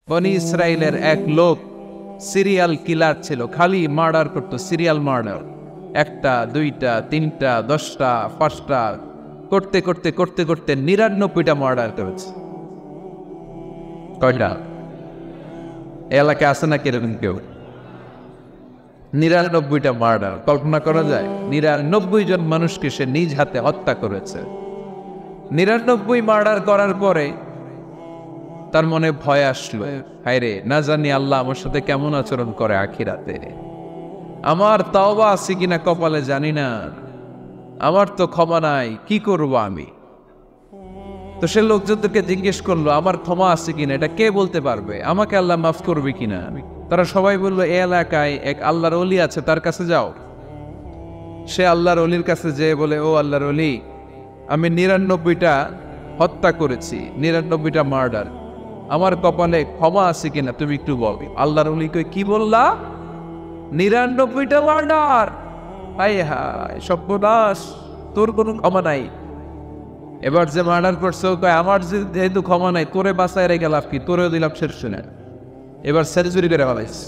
বনি ইসরায়েলের এক লোক সিরিয়াল কিলার ছিল, খালি মার্ডার করতো, সিরিয়াল মার্ডার। একটা, দুইটা, তিনটা, 10টা, 5টা করতে করতে করতে করতে 99টা মার্ডার করেছে। কয়টা? এলাকায় আছে না কিরকম কেউ? 99টা মার্ডার। কল্পনা করা যায়? 99 জন মানুষকে সে নিজ হাতে হত্যা করেছে। 99 মার্ডার করার পরে তার মনে ভয় আসলো, হায়রে, না জানি আল্লাহ আমার সাথে কেমন আচরণ করে আখিরাতে। আমার তাওবা আছে কিনা কপালে জানি না, আমার তো ক্ষমা নাই, কি করব আমি? তো সে লোকজনদেরকে জিজ্ঞেস করলো, আমার ক্ষমা আছে কিনা, এটা কে বলতে পারবে? আমাকে আল্লাহ মাফ করবে কিনা? তারা সবাই বললো, এই এলাকায় এক আল্লাহর ওলি আছে, তার কাছে যাও। সে আল্লাহর ওলির কাছে যেয়ে বলে, ও আল্লাহর ওলি, আমি 99টা হত্যা করেছি, 99টা মার্ডার, আমার কপালে ক্ষমা আছে কিনা তুমি একটু বলো। আল্লাহর ওলি কই, কি বললা? 99টা মার্ডার? হায় হায় সর্বনাশ, তোর কোনো ক্ষমা নাই। এবার যে মার্ডার করছে ও কয়, আমার যেহেতু ক্ষমা নাই, তোরে বাঁচায় রেখে লাভ কি, তোরেও দিলাম শেষ শুনে। এবার সেঞ্চুরি করে ফেলাইছে।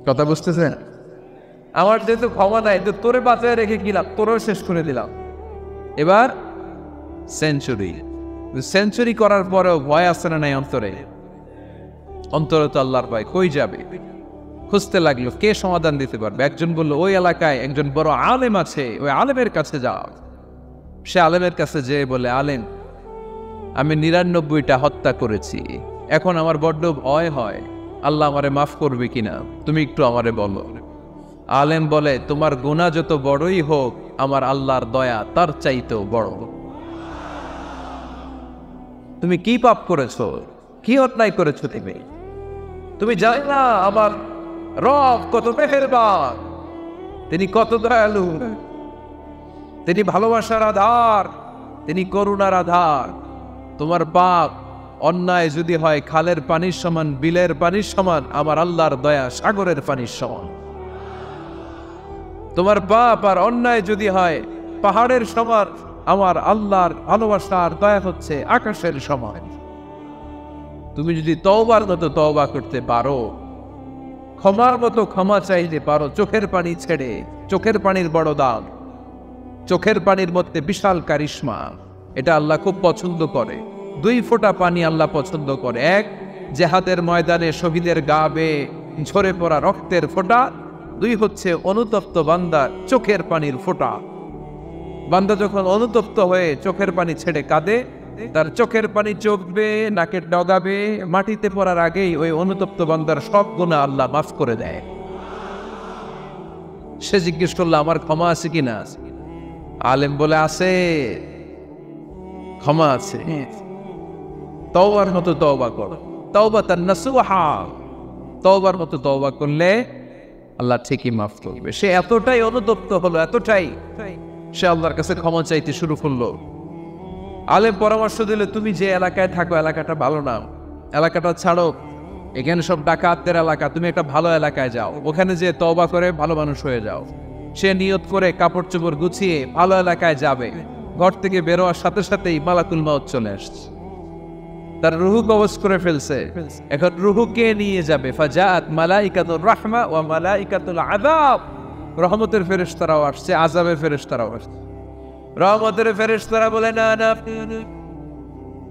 কথা বুঝতেছেন? আমার যেহেতু ক্ষমা নাই, তো তোরে বাঁচায় রেখে কি লাভ, তোরেও শেষ করে দিলাম। এবার সেঞ্চুরি। সেঞ্চুরি করার পরেও ভয় আসছে না নাই অন্তরে? অন্তরে তো আল্লাহর ভয়, কই যাবে? খুঁজতে লাগলো কে সমাধান দিতে পারবে। একজন বলল, ওই এলাকায় একজন বড় আলেম আছে, ওই আলেমের কাছে যাও। সে আলেমের কাছে যেয়ে বলে, আলেম, আমি 99টা হত্যা করেছি, এখন আমার বড্ড ভয় হয়, আল্লাহ আমারে মাফ করবে কিনা, তুমি একটু আমারে বলো। আলেম বলে, তোমার গুনাহ যত বড়ই হোক, আমার আল্লাহর দয়া তার চাইতেও বড়। তুমি কি পাপ করেছো, কি অন্যায় করেছো? তুমি জানো না আমার রব কত মেহেরবান, তিনি কত দয়ালু, তিনি ভালোবাসার আধার, তিনি করুণার আধার। তোমার পাপ অন্যায় যদি হয় খালের পানির সমান, বিলের পানির সমান, আমার আল্লাহর দয়া সাগরের পানির সমান। তোমার পাপ আর অন্যায় যদি হয় পাহাড়ের সমান, আমার আল্লাহর ভালোবাসার দয়া হচ্ছে আকাশের সমান। তুমি যদি তওবার মতো তওবা করতে পারো, ক্ষমার মতো ক্ষমা চাইতে পারো, চোখের পানি ছেড়ে, চোখের পানির বড় দাম, চোখের পানির মধ্যে বিশাল কারিশমা, এটা আল্লাহ খুব পছন্দ করে। 2 ফোঁটা পানি আল্লাহ পছন্দ করে। এক, জেহাদের ময়দানে শহীদের গা বেয়ে ঝরে পড়া রক্তের ফোঁটা। 2 হচ্ছে অনুতপ্ত বান্দার চোখের পানির ফোঁটা। বান্দা যখন অনুতপ্ত হয়ে চোখের পানি ছেড়ে কাঁদে, তার চোখের পানি চোখ বেয়ে নাকের ডগা বেয়ে মাটিতে পড়ার আগেই ওই অনুতপ্ত বান্দার সব গুনাহ আল্লাহ মাফ করে দেয়। সে জিজ্ঞেস করলো, আমার ক্ষমা আছে কিনা? আলেম বলে, আছে, ক্ষমা আছে। তওবার মতো তওবা করো, তাওবাতান নাসুহা, তওবার মতো তওবা করলে আল্লাহ ঠিকই মাফ করবে। সে এতটাই অনুতপ্ত হলো, এতটাই, সে আল্লাহর কাছে ক্ষমা চাইতে শুরু করলো। আলেম পরামর্শ দিলে, তুমি যে এলাকায় থাকো এলাকাটা ভালো না, এলাকাটা ছাড়ো, এখানে সব ডাকাতদের এলাকা, তুমি একটা ভালো এলাকায় যাও, ওখানে যে তওবা করে ভালো মানুষ হয়ে যাও। সে নিয়ত করে কাপড় চোপড় গুছিয়ে ভালো এলাকায় যাবে। ঘর থেকে বেরোয়ার সাথে সাথেই মালাকুল মাউত চলে আসছে, তার রুহু কবজ করে ফেলছে। এখন রুহু কে নিয়ে যাবে? ফাজাত মালাইকাতুর রাহমা ওয়া মালাইকাতুল আযাব, রহমতের ফেরেশতারাও আসছে, আযাবের ফেরেশতারাও আসছে। রহমতের ফেরেশতারা বলে, না না,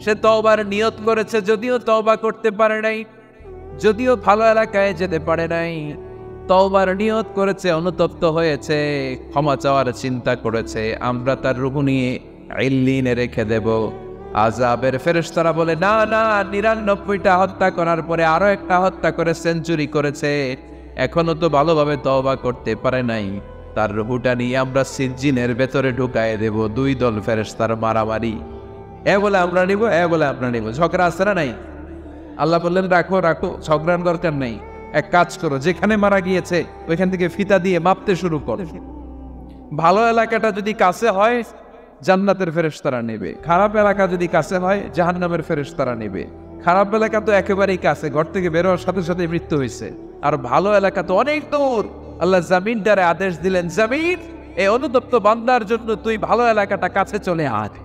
সে তওবার নিয়ত করেছে, যদিও তওবা করতে পারে নাই, যদিও ভালো এলাকায় যেতে পারে নাই, তওবার নিয়ত করেছে, অনুতপ্ত হয়েছে, ক্ষমা চাওয়ার চিন্তা করেছে, আমরা তার রূহ নিয়ে ইল্লিনে রেখে দেব। আযাবের ফেরেশতারা বলে, না না, 99টা হত্যা করার পরে আরো একটা হত্যা করে সেঞ্চুরি করেছে, এখনো তো ভালোভাবে তওবা করতে পারে নাই, তার রূহটা নিয়ে আমরা সিজ্জিনের ভেতরে ঢুকায় দেব। 2 দল ফেরেশতার মারামারি, এ বলে আমরা নিব, এ বলে আমরা নিব, ঝগড়া আছে না নাই? আল্লাহ বললেন, রাখো রাখো, ঝগড়ার দরকার নেই, এক কাজ করো, যেখানে মারা গিয়েছে ওইখান থেকে ফিতা দিয়ে মাপতে শুরু করো। ভালো এলাকাটা যদি কাছে হয় জান্নাতের ফেরেশতারা নেবে, খারাপ এলাকা যদি কাছে হয় জাহান্নামের ফেরেশতারা নেবে। খারাপ এলাকা তো একেবারেই কাছে, ঘর থেকে বেরোয়ার সাথে সাথে মৃত্যু হয়েছে, আর ভালো এলাকা তো অনেক দূর। আল্লাহ জামিন দ্বারে আদেশ দিলেন, জামিন, এই অনুতপ্ত বান্দার জন্য তুই ভালো এলাকাটা কাছে চলে আয়।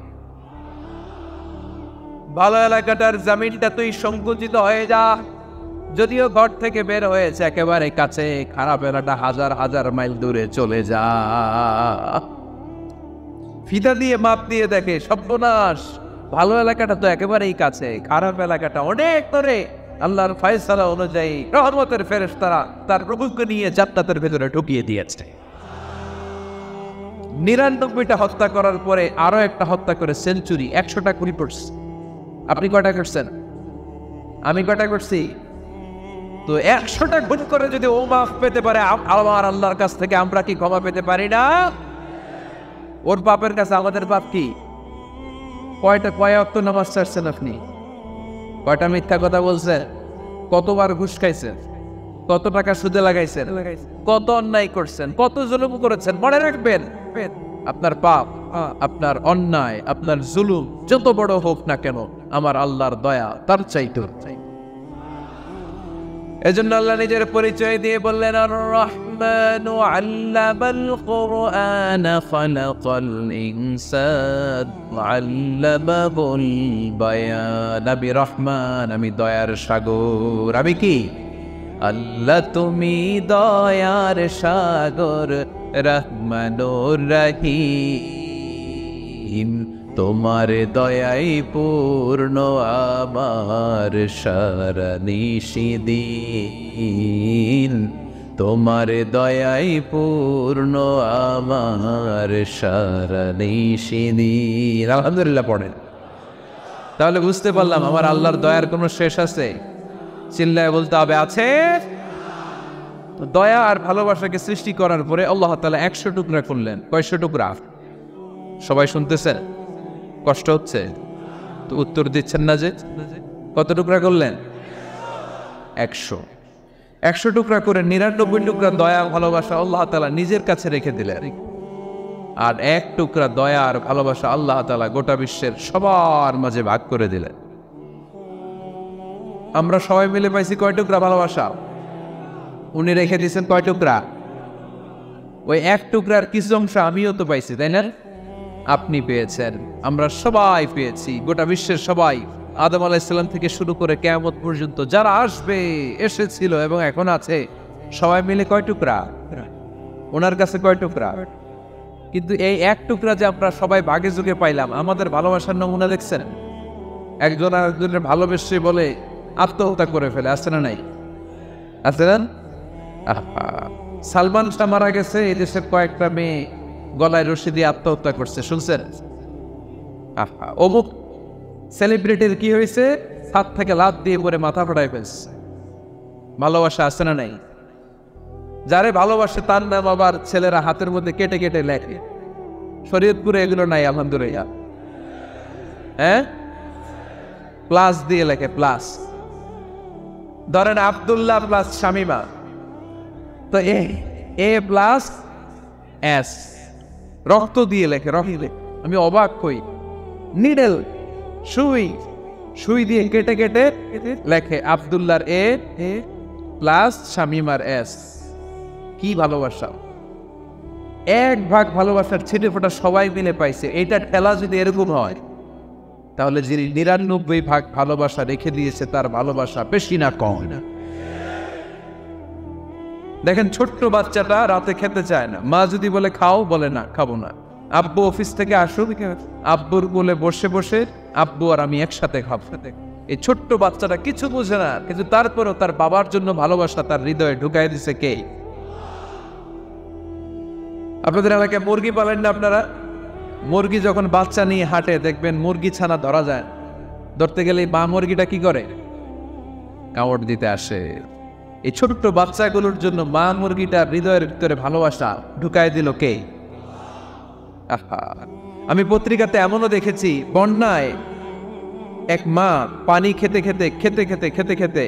ভালো এলাকাটার জমিনটা তুই সংকুচিত হয়ে যা। যদিও ঘর থেকে বের হয়েছে একেবারে কাছে, খারাপ এলাকাটা হাজার হাজার মাইল দূরে চলে যা। ফিতা দিয়ে মাপ দিয়ে দেখে, সর্বনাশ, ভালো এলাকাটা তো একেবারেই কাছে, খারাপ এলাকাটা অনেক দূরে। আল্লাহর ফয়সালা অনুযায়ী রহমতের ফেরেশতারা তার প্রভুকে নিয়ে জান্নাতের ভেতরে ঢুকিয়ে দিয়েছে। 99টা হত্যা করার পরে আরো একটা হত্যা করে সেঞ্চুরি, 100টা খুনি পড়ছে। আপনি কয়টা করছেন? আমি কয়টা করছি? তো 100টা খুন করে যদি ও মাফ পেতে পারে আমার আল্লাহর কাছ থেকে, আমরা কি ক্ষমা পেতে পারি না? ওর পাপের কাছে আমাদের পাপ কি? কয় ওয়াক্ত নামাজ ছাড়ছেন আপনি? কয়টা মিথ্যা কথা বলছেন? কতবার ঘুষ খাইছেন? কত টাকা সুদে লাগাইছেন? কত অন্যায় করছেন? কত জুলুম করেছেন? মনে রাখবেন, আপনার পাপ, আপনার অন্যায়, আপনার জুলুম যত বড় হোক না কেন, আমার আল্লাহর দয়া তার চাইতে। এজন্য আল্লাহ নিজের পরিচয় দিয়ে বললেন, আর রহমানু আল্লামাল কুরআন খালাকাল ইনসান আল্লামাহুল বায়ান। আমি রহমান, আমি দয়ার সাগর। আমি কি? আল্লাহ তুমি দয়ার সাগর, রহমানুর রহিম। তোমার দয়াই পূর্ণ আমার সারা নিশিদিন। তোমার দয়াই পূর্ণ আমার সারা নিশিদিন। আলহামদুলিল্লাহ পড়েন। তাহলে বুঝতে পারলাম আমার আল্লাহর দয়ার কোনো শেষ আছে? চিল্লায় বলতে হবে, আছে। দয়া আর ভালোবাসাকে সৃষ্টি করার পরে আল্লাহ তাআলা 100 টুকরা করলেন। কয়শো টুকরা? সবাই শুনতেছেন? কষ্ট হচ্ছে তো উত্তর দিচ্ছেন না যে? কত টুকরা করলেন? 100 টুকরা করে 99 টুকরা দয়া ভালোবাসা আল্লাহ তাআলা নিজের কাছে রেখে দিলেন। আর 1 টুকরা দয়া আর ভালোবাসা আল্লাহ তাআলা গোটা বিশ্বের সবার মাঝে ভাগ করে দিলেন। আমরা সবাই মিলে পাইছি কয় টুকরা ভালোবাসা? উনি রেখে দিয়েছেন কয় টুকরা? ওই 1 টুকরার কিছু অংশ আমিও তো পাইছি, তাই না? আপনি পেয়েছেন, আমরা সবাই পেয়েছি, গোটা বিশ্বের সবাই, আদম আলাইহিস সালাম থেকে শুরু করে কিয়ামত পর্যন্ত যারা আসবে, এসেছিল এবং এখন আছে, সবাই মিলে কয় টুকরা? ওনার কাছে কয় টুকরা? কিন্তু এই 1 টুকরা যে আমরা সবাই ভাগে যুগে পাইলাম, আমাদের ভালোবাসার নমুনা দেখছেন? একজন আরেকজনের ভালোবেসে বলে আত্মহত্যা করে ফেলে, আছে না নাই? আছে না? সালমান শাহ মারা গেছে, এই দেশের কয়েকটা মেয়ে গলায় রশি দিয়ে আত্মহত্যা করছে, শুনছেন? অমুক সেলিব্রিটির কি হয়েছে, ছাদ থেকে লাফ দিয়ে পরে মাথা ফাটাই ফেলছে। ভালোবাসা আছে না নাই? যারে ভালোবাসে তার নাম আবার ছেলেরা হাতের মধ্যে কেটে কেটে লেখে। শরীয়তপুরে এগুলো নাই, আলহামদুলিল্লাহ। হ্যাঁ, প্লাস দিয়ে লেখে, প্লাস। ধরেন আব্দুল্লাহ প্লাস শামিমা, তো এ প্লাস এস, রক্ত দিয়ে লেখে, আমি অবাক হই। নিডেল, সুই দিয়ে কেটে কেটে লেখে আব্দুল্লাহর এ প্লাস শামিমার এস। কি ভালোবাসা! 1 ভাগ ভালোবাসার ছিটে ফোটা সবাই মিলে পাইছে। এইটা ঠেলা যদি এরকম হয়, তাহলে যিনি 99 ভাগ ভালোবাসা রেখে দিয়েছে তার ভালোবাসা বেশি না কম? দেখেন, ছোট্ট বাচ্চাটা রাতে খেতে চায় না, মা যদি বলে খাও, বলে না, খাবো না। আব্বু অফিস থেকে আসুক, আব্বুর কোলে বসে বসে আব্বু আর আমি একসাথে খাবো। এই ছোট্ট বাচ্চাটা কিছু বোঝে না, কিন্তু তারপরেও তার বাবার জন্য ভালোবাসা তার হৃদয়ে ঢুকাই দিছে কে? আপনাদের এলাকায় মুরগি পালেন না আপনারা? মুরগি যখন বাচ্চা নিয়ে হাঁটে, দেখবেন মুরগি ছানা ধরা যায়। ধরতে গেলে মা মুরগিটা কি করে? কামড় দিতে আসে। এই ছোট্ট বাচ্চাগুলোর জন্য মা মুরগিটার হৃদয়ের ভিতরে ভালোবাসা ঢুকাই দিল কে? আমি পত্রিকাতে এমনও দেখেছি, বন্যায় এক মা পানি খেতে খেতে খেতে খেতে খেতে খেতে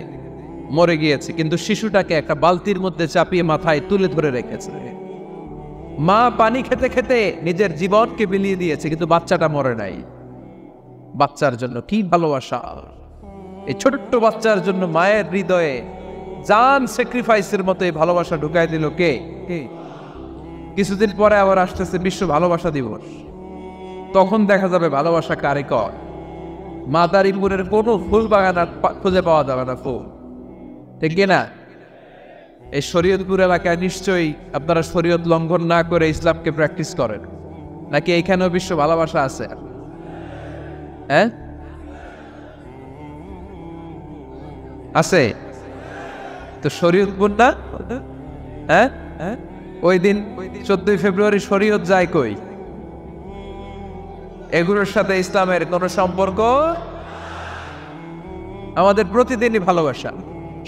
মরে গিয়েছে, কিন্তু শিশুটাকে একটা বালতির মধ্যে চাপিয়ে মাথায় তুলে ধরে রেখেছে। মা পানি খেতে খেতে নিজের জীবনকে বিলিয়ে দিয়েছে, কিন্তু বাচ্চাটা মরে নাই। বাচ্চার জন্য কি ভালোবাসা! এই ছোট্ট বাচ্চার জন্য মায়ের হৃদয়ে জান স্যাক্রিফাইসের মতো এই ভালোবাসা ঢুকাই দিল কে? কিছুদিন পরে আবার আসতেছে বিশ্ব ভালোবাসা দিবস। তখন দেখা যাবে ভালোবাসা কারে কয়। মাদারীপুরের কোনো ফুল বাগান আর খুঁজে পাওয়া যাবে না ফুল, ঠিক কিনা? এই শরীয়তপুর এলাকায় নিশ্চয়ই আপনারা শরীয়ত লঙ্ঘন না করে ইসলামকে প্র্যাকটিস করেন, নাকি এইখানেও বিশ্ব ভালোবাসা আছে? হ্যাঁ, আছে তো। শরীয়তপুর না? হ্যাঁ, ওই দিন 14 ফেব্রুয়ারি শরীয়ত যায় কই? এগুলোর সাথে ইসলামের কোনো সম্পর্ক? আমাদের প্রতিদিনই ভালোবাসা,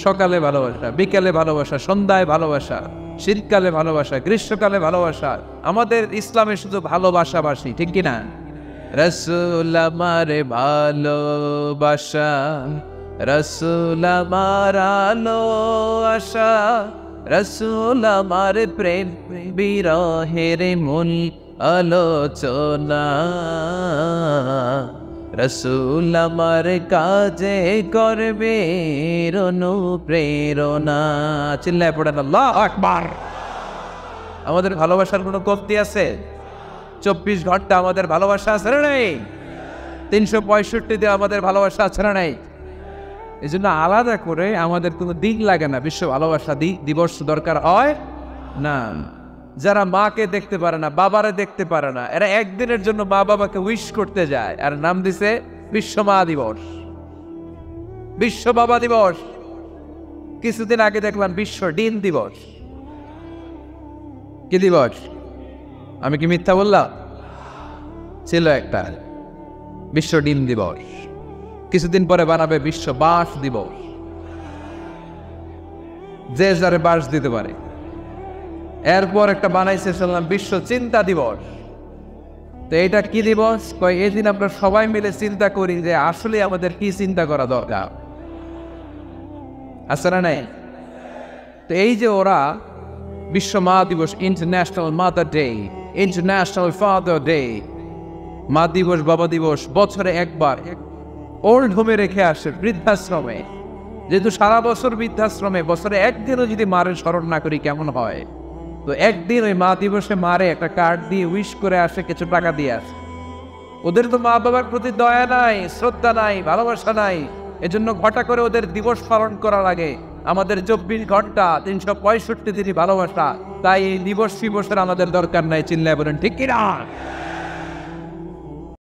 সকালে ভালোবাসা, বিকেলে ভালোবাসা, সন্ধ্যায় ভালোবাসা, শীতকালে ভালোবাসা, গ্রীষ্মকালে ভালোবাসা। আমাদের ইসলামে শুধু ভালোবাসাবাসি, ঠিক কিনা? রাসূল আমারে ভালোবাসা, রাসূল আমার আলো আশা, রাসূল আমার প্রেম বিরহের মূল আলোচনা, রাসূল আমার কাজে করবে অনুপ্রেরণা। চিল্লায় পড়েন আল্লাহু আকবার। আমাদের ভালোবাসার কোনো কমতি আছে? 24 ঘন্টা আমাদের ভালোবাসা আছে না নেই? 365 দিন আমাদের ভালোবাসা আছে না নেই? এই জন্য আলাদা করে আমাদের কোনো দিন লাগে না বিশ্ব ভালোবাসা দিবস দরকার হয় না। যারা মাকে দেখতে পারে না, বাবারে দেখতে পারে না, এরা একদিনের জন্য মা বাবাকে উইশ করতে যায়, আর নাম দিছে বিশ্ব মা দিবস, বিশ্ব বাবা দিবস। কিছুদিন আগে দেখলাম বিশ্ব ডিম দিবস। কি দিবস? আমি কি মিথ্যা বললাম? ছিল একটা বিশ্ব ডিম দিবস। কিছুদিন পরে বানাবে বিশ্ব বাঁশ দিবস, যে যারে বাঁশ দিতে পারে। এরপর একটা বানাইছে শুনলাম বিশ্ব চিন্তা দিবস। তো এটা কি দিবস? কয় এই দিন আমরা সবাই মিলে চিন্তা করি যে আসলে আমাদের কি চিন্তা করা দরকার, আছে না নাই? তো এই যে ওরা বিশ্ব মা দিবস, international mother day, international father day, মা দিবস, বাবা দিবস বছরে একবার ওল্ড হোমে রেখে আসে, বৃদ্ধাশ্রমে। যেহেতু সারা বছর বৃদ্ধাশ্রমে, বছরে একদিনও যদি মারের স্মরণ না করি কেমন হয়? তো একদিন ওই মা দিবসে মারে একটা কার্ড দিয়ে উইশ করে আসে, কিছু টাকা দিয়ে আসে। ওদের তো মা বাবার প্রতি দয়া নাই, শ্রদ্ধা নাই, ভালোবাসা নাই। এজন্য ঘটা করে ওদের দিবস পালন করা লাগে। আমাদের 24 ঘন্টা 365 দিনই ভালোবাসা, তাই এই দিবস আমাদের দরকার নাই। চিল্লায় বলেন ঠিক কিনা?